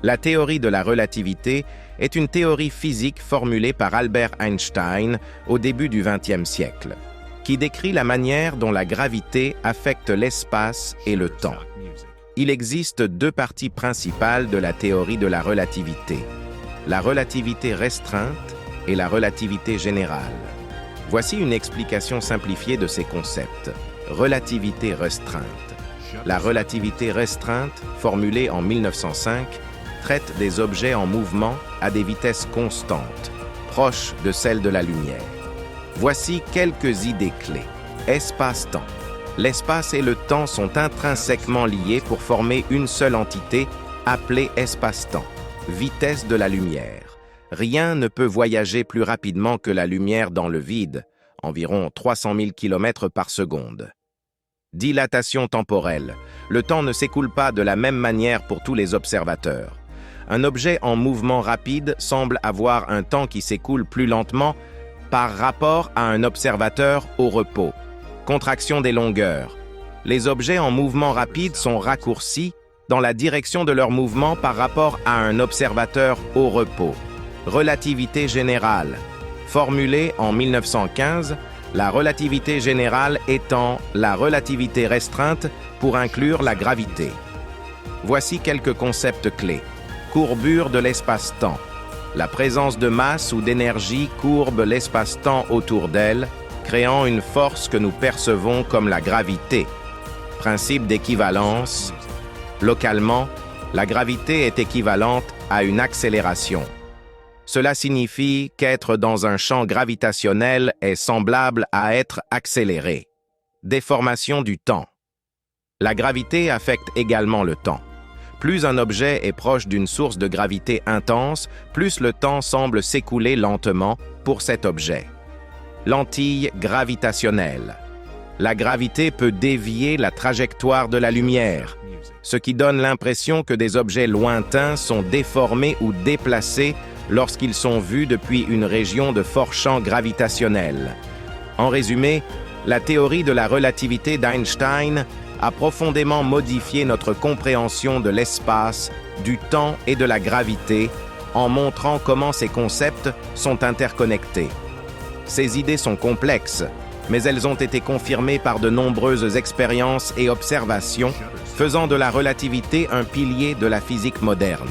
La théorie de la relativité est une théorie physique formulée par Albert Einstein au début du XXe siècle, qui décrit la manière dont la gravité affecte l'espace et le temps. Il existe deux parties principales de la théorie de la relativité, la relativité restreinte et la relativité générale. Voici une explication simplifiée de ces concepts. Relativité restreinte. La relativité restreinte, formulée en 1905, traite des objets en mouvement à des vitesses constantes, proches de celles de la lumière. Voici quelques idées clés. Espace-temps. L'espace et le temps sont intrinsèquement liés pour former une seule entité, appelée espace-temps, vitesse de la lumière. Rien ne peut voyager plus rapidement que la lumière dans le vide, environ 300 000 km par seconde. Dilatation temporelle. Le temps ne s'écoule pas de la même manière pour tous les observateurs. Un objet en mouvement rapide semble avoir un temps qui s'écoule plus lentement par rapport à un observateur au repos. Contraction des longueurs. Les objets en mouvement rapide sont raccourcis dans la direction de leur mouvement par rapport à un observateur au repos. Relativité générale. Formulée en 1915, la relativité générale étant la relativité restreinte pour inclure la gravité. Voici quelques concepts clés. Courbure de l'espace-temps. La présence de masse ou d'énergie courbe l'espace-temps autour d'elle, créant une force que nous percevons comme la gravité. Principe d'équivalence. Localement, la gravité est équivalente à une accélération. Cela signifie qu'être dans un champ gravitationnel est semblable à être accéléré. Déformation du temps. La gravité affecte également le temps. Plus un objet est proche d'une source de gravité intense, plus le temps semble s'écouler lentement pour cet objet. Lentille gravitationnelle. La gravité peut dévier la trajectoire de la lumière, ce qui donne l'impression que des objets lointains sont déformés ou déplacés lorsqu'ils sont vus depuis une région de fort champ gravitationnel. En résumé, la théorie de la relativité d'Einstein a profondément modifié notre compréhension de l'espace, du temps et de la gravité, en montrant comment ces concepts sont interconnectés. Ces idées sont complexes, mais elles ont été confirmées par de nombreuses expériences et observations, faisant de la relativité un pilier de la physique moderne.